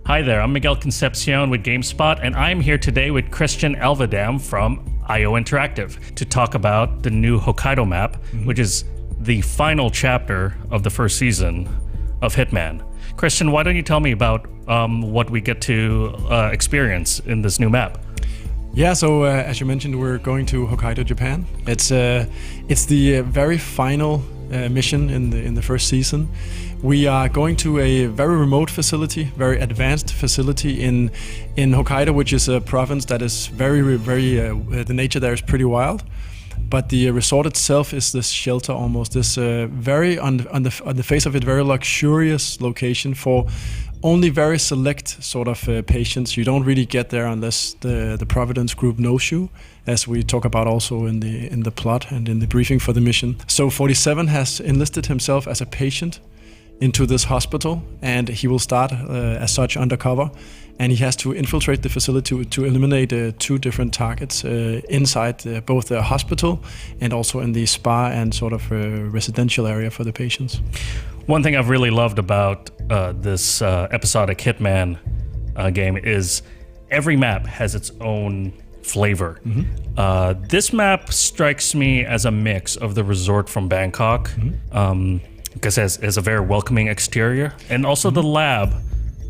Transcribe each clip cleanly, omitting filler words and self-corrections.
Hi there, I'm Miguel Concepcion with GameSpot, and I'm here today with Christian Elverdam from IO Interactive to talk about the new Hokkaido map, which is the final chapter of the first season of Hitman. Christian, why don't you tell me about what we get to experience in this new map? Yeah, so as you mentioned, we're going to Hokkaido, Japan. It's the very final mission in the first season. We are going to a very remote facility, very advanced facility in Hokkaido, which is a province that is very the nature there is pretty wild. But the resort itself is this shelter, almost this very on the face of it, very luxurious location for only very select sort of patients. You don't really get there unless the Providence group knows you, as we talk about also in the plot and in the briefing for the mission. So 47 has enlisted himself as a patient into this hospital, and he will start as such undercover, and he has to infiltrate the facility to eliminate two different targets inside both the hospital and also in the spa and sort of residential area for the patients. One thing I've really loved about this episodic Hitman game is every map has its own flavor. This map strikes me as a mix of the resort from Bangkok, because it has a very welcoming exterior, and also the lab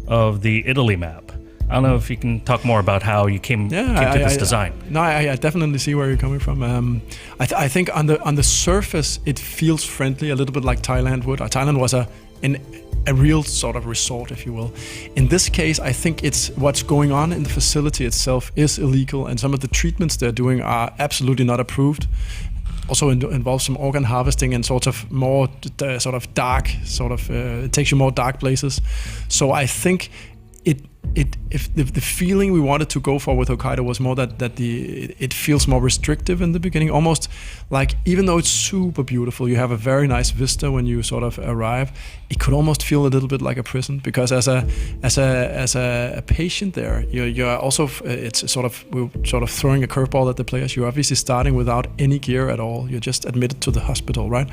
of the Italy map. I don't know if you can talk more about how you came to this design. I definitely see where you're coming from. I think on the surface it feels friendly, a little bit like Thailand would. Thailand was a real sort of resort, if you will. In this case, I think it's what's going on in the facility itself is illegal, and some of the treatments they're doing are absolutely not approved. Also involves some organ harvesting and sort of more sort of dark, it takes you more dark places. So I think if the feeling we wanted to go for with Hokkaido was more that it feels more restrictive in the beginning, almost like even though it's super beautiful, you have a very nice vista when you sort of arrive, it could almost feel a little bit like a prison, because as a patient there, you're also we're sort of throwing a curveball at the players. You're obviously starting without any gear at all. You're just admitted to the hospital, right?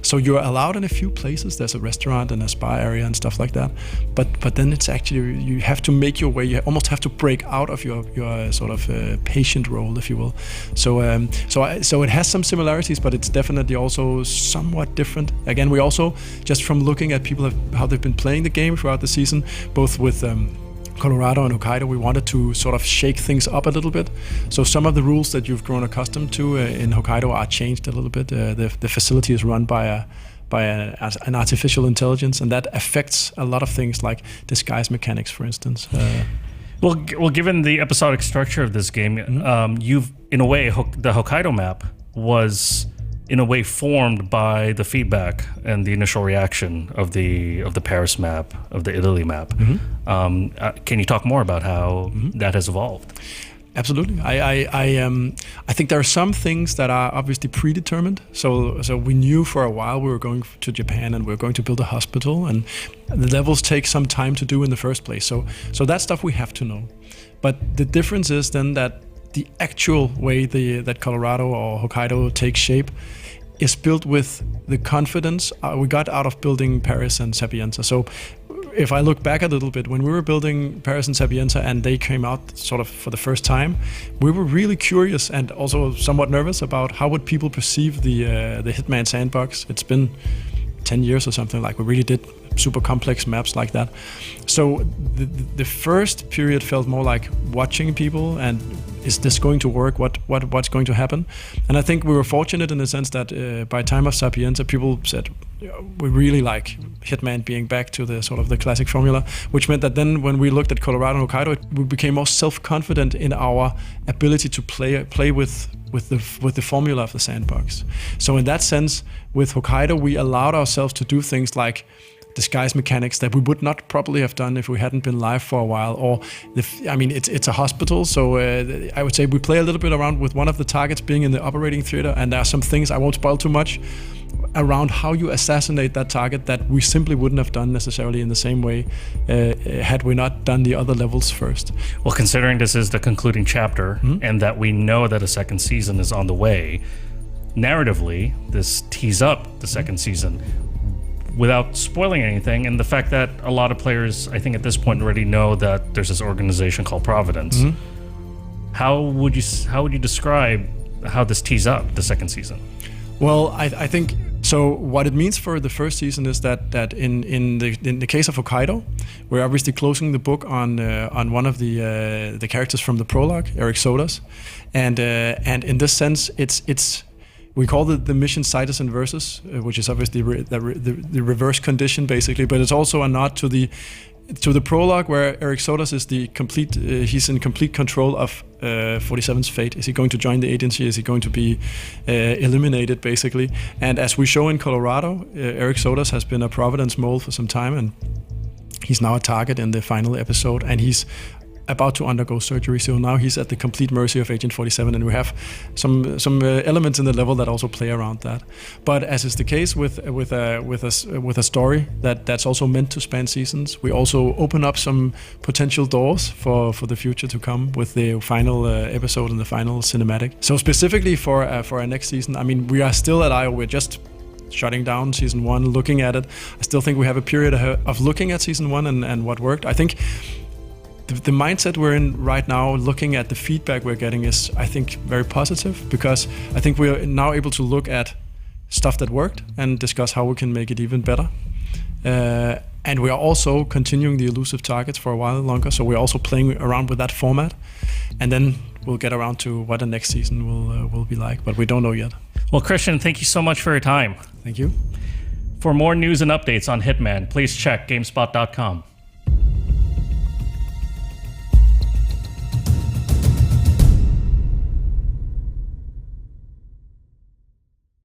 So you're allowed in a few places. There's a restaurant and a spa area and stuff like that, but then it's actually you have to make your way. You almost have to break out of your sort of patient role, if you will. So it has some similarities, but it's definitely also somewhat different. Again, we also, just from looking at people how they've been playing the game throughout the season, both with Colorado and Hokkaido, we wanted to sort of shake things up a little bit. So some of the rules that you've grown accustomed to in Hokkaido are changed a little bit. The facility is run by an artificial intelligence, and that affects a lot of things like disguise mechanics, for instance. Well, given the episodic structure of this game, you've, in a way, the Hokkaido map was, in a way, formed by the feedback and the initial reaction of the Paris map, of the Italy map. Can you talk more about how that has evolved? Absolutely. I think there are some things that are obviously predetermined. So we knew for a while we were going to Japan and we were going to build a hospital, and the levels take some time to do in the first place. So that stuff we have to know. But the difference is then that the actual way that Colorado or Hokkaido takes shape is built with the confidence we got out of building Paris and Sapienza. So if I look back a little bit, when we were building Paris and Sapienza and they came out sort of for the first time, we were really curious and also somewhat nervous about how would people perceive the Hitman sandbox. It's been 10 years or something, like we really did super complex maps like that. So the first period felt more like watching people and is this going to work? What's going to happen? And I think we were fortunate in the sense that by time of Sapienza, people said we really like Hitman being back to the sort of the classic formula, which meant that then when we looked at Colorado and Hokkaido, we became more self-confident in our ability to play with the formula of the sandbox. So in that sense, with Hokkaido, we allowed ourselves to do things like disguise mechanics that we would not probably have done if we hadn't been live for a while. Or, it's a hospital, so I would say we play a little bit around with one of the targets being in the operating theater, and there are some things, I won't spoil too much, around how you assassinate that target that we simply wouldn't have done necessarily in the same way had we not done the other levels first. Well, considering this is the concluding chapter and that we know that a second season is on the way, narratively, this tees up the second season. without spoiling anything, and the fact that a lot of players, I think at this point, already know that there's this organization called Providence. How would you describe how this tees up the second season? Well, I think so. What it means for the first season is that in the case of Hokkaido, we're obviously closing the book on one of the characters from the prologue, Eric Sodas, and in this sense, it's we call it the mission Citizen versus, which is obviously the reverse condition basically, but it's also a nod to the prologue where Eric Sodas is the complete. He's in complete control of 47's fate. Is he going to join the agency? Is he going to be eliminated, basically? And as we show in Colorado, Eric Sodas has been a Providence mole for some time, and he's now a target in the final episode, and he's about to undergo surgery. So now he's at the complete mercy of Agent 47, and we have some elements in the level that also play around that. But as is the case with a story that's also meant to span seasons, we also open up some potential doors for the future to come with the final episode and the final cinematic. So specifically for our next season, I mean, we are still at IO. We're just shutting down season 1, looking at it. I still think we have a period of looking at season 1 and what worked. I think the mindset we're in right now, looking at the feedback we're getting, is, I think, very positive, because I think we're now able to look at stuff that worked and discuss how we can make it even better. And we are also continuing the elusive targets for a while longer, so we're also playing around with that format. And then we'll get around to what the next season will be like, but we don't know yet. Well, Christian, thank you so much for your time. Thank you. For more news and updates on Hitman, please check GameSpot.com.